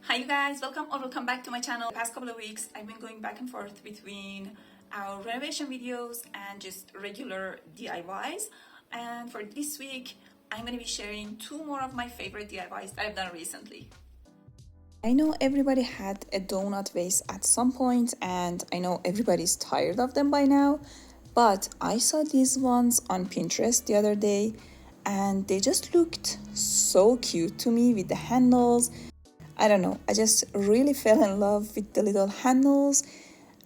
Hi you guys, welcome back to my channel. The past couple of weeks I've been going back and forth between our renovation videos and just regular DIYs, and for this week I'm going to be sharing two more of my favorite DIYs that I've done recently. I know everybody had a donut vase at some point, and I know everybody's tired of them by now, but I saw these ones on Pinterest the other day and they just looked so cute to me with the handles. I don't know, I just really fell in love with the little handles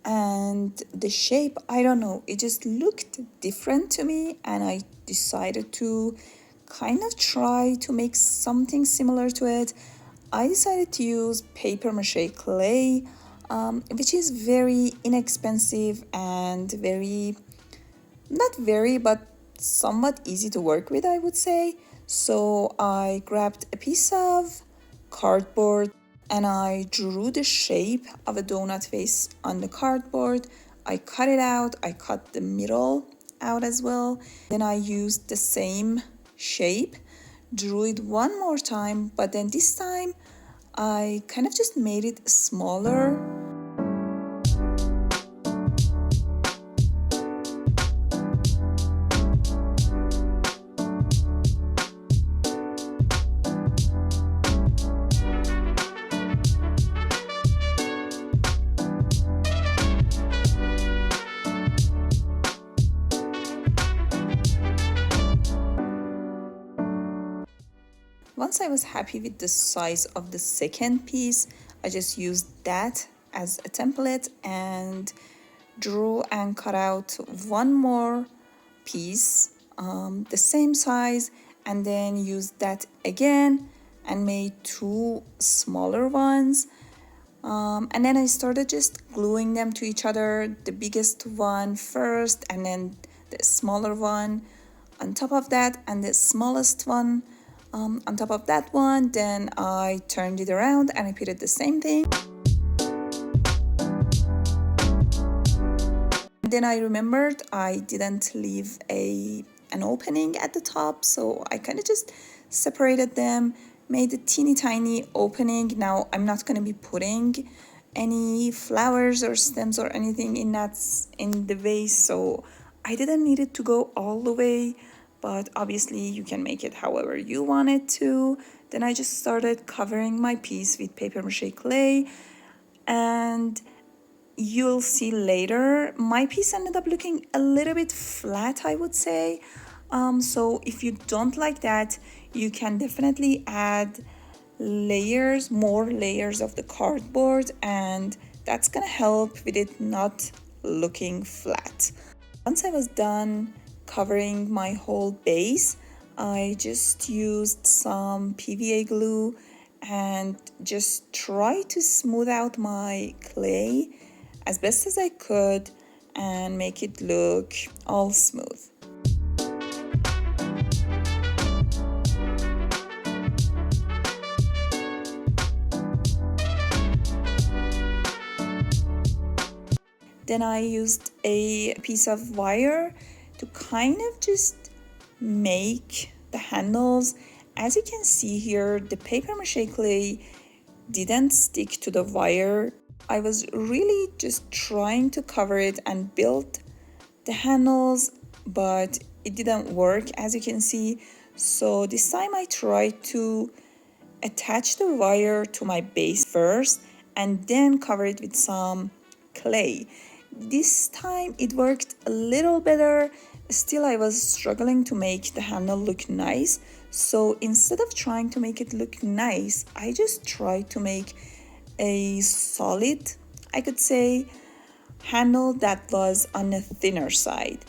and the shape. I don't know, it just looked different to me, and I decided to kind of try to make something similar to it. I decided to use paper mache clay, which is very inexpensive and not very, but somewhat easy to work with, I would say. So I grabbed a piece of cardboard and I drew the shape of a donut face on the cardboard. I cut it out, I cut the middle out as well. Then I used the same shape, drew it one more time, but then this time I kind of just made it smaller. Once I was happy with the size of the second piece, I just used that as a template and drew and cut out one more piece, the same size, and then used that again and made two smaller ones. And then I started just gluing them to each other, the biggest one first, and then the smaller one on top of that, and the smallest one on top of that one. Then I turned it around and repeated the same thing. Then I remembered I didn't leave an opening at the top, so I kind of just separated them, made a teeny tiny opening. Now I'm not going to be putting any flowers or stems or anything in the vase, so I didn't need it to go all the way, but obviously you can make it however you want it to. Then I just started covering my piece with paper mache clay, and you'll see later my piece ended up looking a little bit flat, I would say. So if you don't like that, you can definitely add more layers of the cardboard, and that's gonna help with it not looking flat. Once I was done covering my whole base, I just used some PVA glue and just tried to smooth out my clay as best as I could and make it look all smooth. Then I used a piece of wire to kind of just make the handles. As you can see here, the paper mache clay didn't stick to the wire. I was really just trying to cover it and build the handles, but it didn't work, as you can see. So this time I tried to attach the wire to my base first and then cover it with some clay. This time it worked a little better. Still, I was struggling to make the handle look nice. So instead of trying to make it look nice, I just tried to make a solid, I could say, handle that was on a thinner side,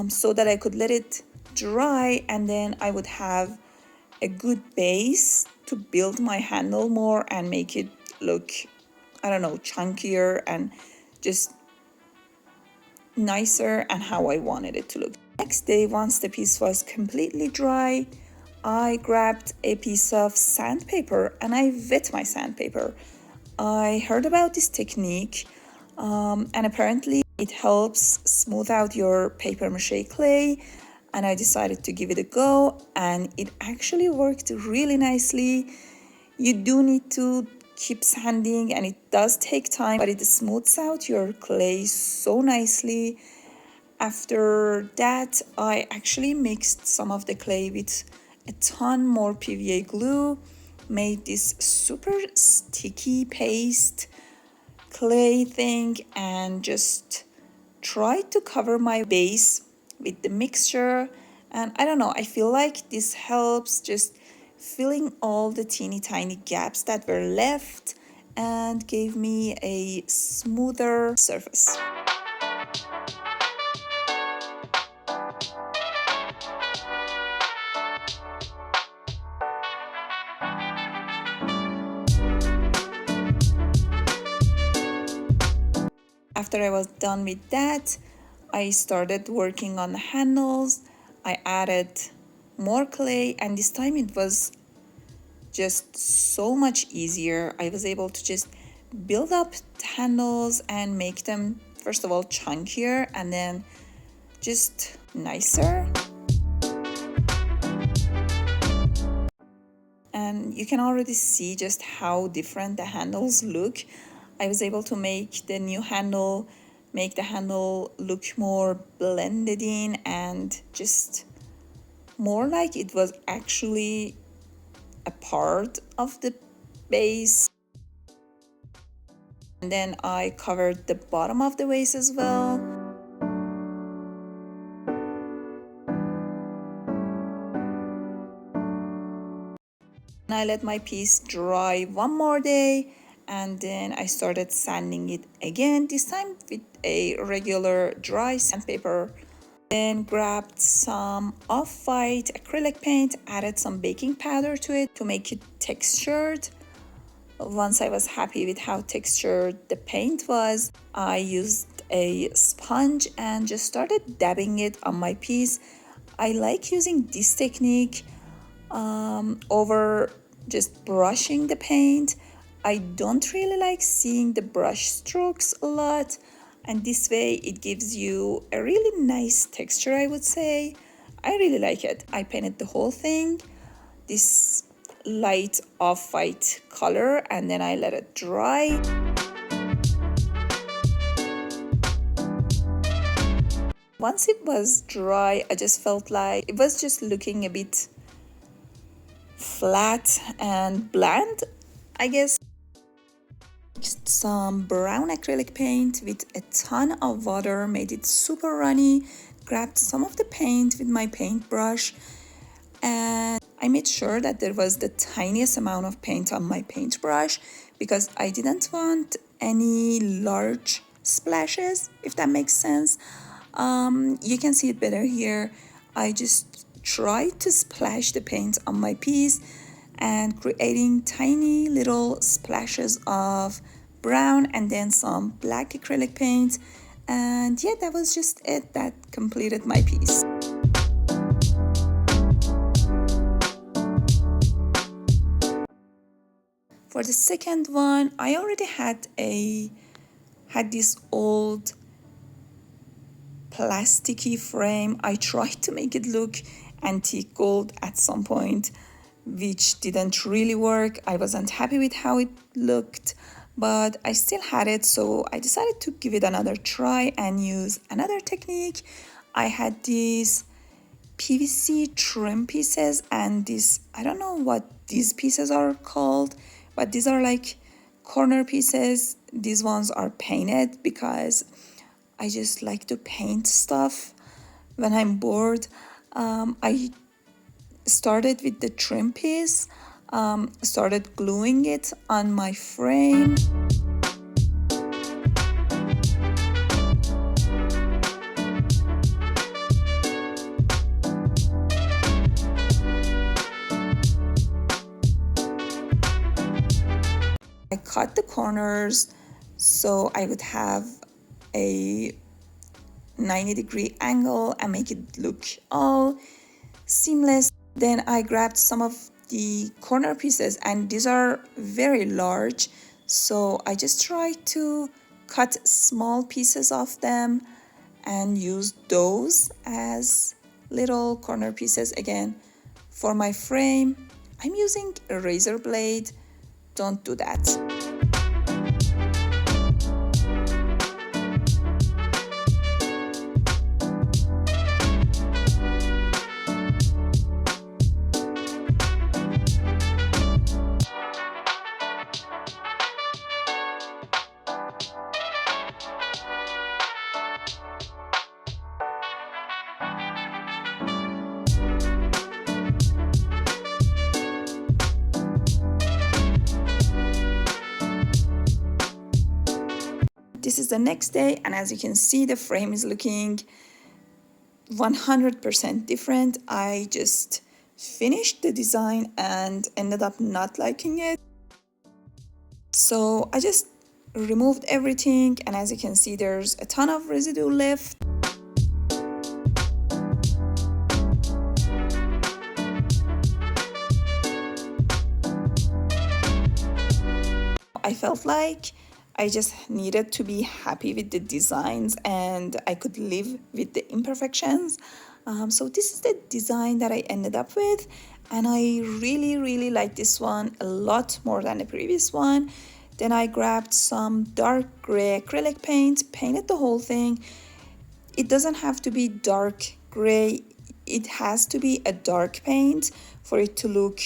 so that I could let it dry, and then I would have a good base to build my handle more and make it look, I don't know, chunkier and just nicer and how I wanted it to look. Next day, once the piece was completely dry, I grabbed a piece of sandpaper and I wet my sandpaper. I heard about this technique, and apparently it helps smooth out your paper mache clay, and I decided to give it a go, and it actually worked really nicely. You do need to keep sanding and it does take time, but it smooths out your clay so nicely. After that, I actually mixed some of the clay with a ton more PVA glue, made this super sticky paste clay thing, and just tried to cover my base with the mixture. And I don't know, I feel like this helps just filling all the teeny tiny gaps that were left and gave me a smoother surface. After I was done with that, I started working on the handles. I added more clay, and this time it was just so much easier. I was able to just build up the handles and make them, first of all, chunkier and then just nicer. And you can already see just how different the handles look. I was able to make the new handle, make the handle look more blended in and just more like it was actually a part of the base. And then I covered the bottom of the vase as well. And I let my piece dry one more day, and then I started sanding it again, this time with a regular dry sandpaper. Then grabbed some off-white acrylic paint, added some baking powder to it to make it textured. Once I was happy with how textured the paint was, I used a sponge and just started dabbing it on my piece. I like using this technique over just brushing the paint. I don't really like seeing the brush strokes a lot, and this way it gives you a really nice texture, I would say. I really like it. I painted the whole thing this light off-white color, and then I let it dry. Once it was dry, I just felt like it was just looking a bit flat and bland, I guess. Mixed some brown acrylic paint with a ton of water, made it super runny, grabbed some of the paint with my paintbrush, and I made sure that there was the tiniest amount of paint on my paintbrush because I didn't want any large splashes, if that makes sense. You can see it better here. I just tried to splash the paint on my piece and creating tiny little splashes of brown and then some black acrylic paint. And yeah, that was just it. That completed my piece. For the second one, I already had this old plasticky frame. I tried to make it look antique gold at some point, which didn't really work. I wasn't happy with how it looked, but I still had it, so I decided to give it another try and use another technique. I had these PVC trim pieces and this, I don't know what these pieces are called, but these are like corner pieces. These ones are painted because I just like to paint stuff when I'm bored. I started with the trim piece, started gluing it on my frame. I cut the corners so I would have a 90-degree angle and make it look all seamless. Then I grabbed some of the corner pieces, and these are very large, so I just tried to cut small pieces of them and use those as little corner pieces. Again, for my frame, I'm using a razor blade don't do that. This is the next day, and as you can see, the frame is looking 100% different. I just finished the design and ended up not liking it. So I just removed everything, and as you can see, there's a ton of residue left. I felt like I just needed to be happy with the designs and I could live with the imperfections. So this is the design that I ended up with, and I really like this one a lot more than the previous one. Then I grabbed some dark gray acrylic paint, painted the whole thing. It doesn't have to be dark gray, it has to be a dark paint for it to look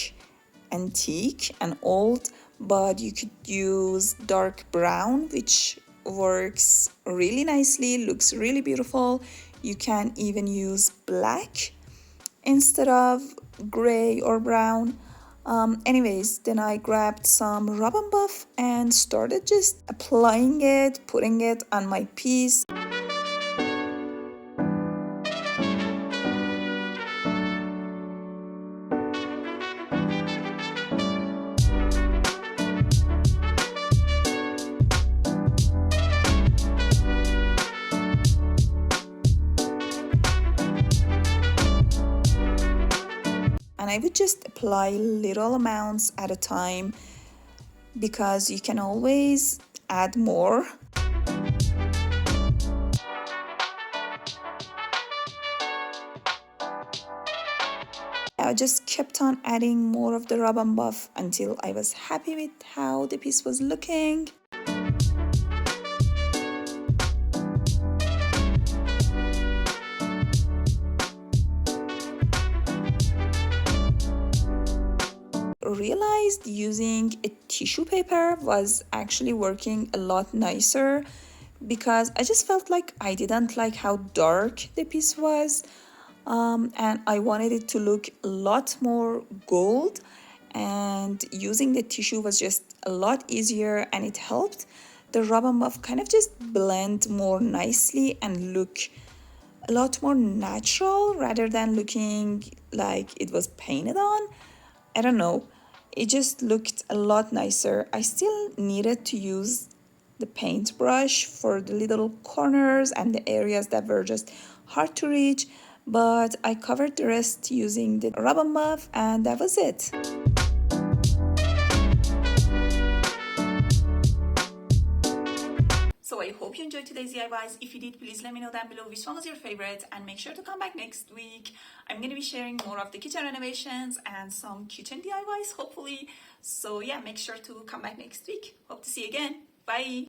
antique and old, but you could use dark brown, which works really nicely, looks really beautiful. You can even use black instead of gray or brown. Anyways, then I grabbed some rub and buff and started just applying it, putting it on my piece. And I would just apply little amounts at a time because you can always add more. I just kept on adding more of the rub and buff until I was happy with how the piece was looking. Realized using a tissue paper was actually working a lot nicer because I just felt like I didn't like how dark the piece was, and I wanted it to look a lot more gold, and using the tissue was just a lot easier, and it helped the rub and buff kind of just blend more nicely and look a lot more natural rather than looking like it was painted on. I don't know, it just looked a lot nicer. I still needed to use the paintbrush for the little corners and the areas that were just hard to reach, but I covered the rest using the rub and buff, and that was it. So I hope you enjoyed today's DIYs. If you did, please let me know down below which one was your favorite, and make sure to come back next week. I'm going to be sharing more of the kitchen renovations and some kitchen DIYs, hopefully. So yeah, make sure to come back next week. Hope to see you again. Bye.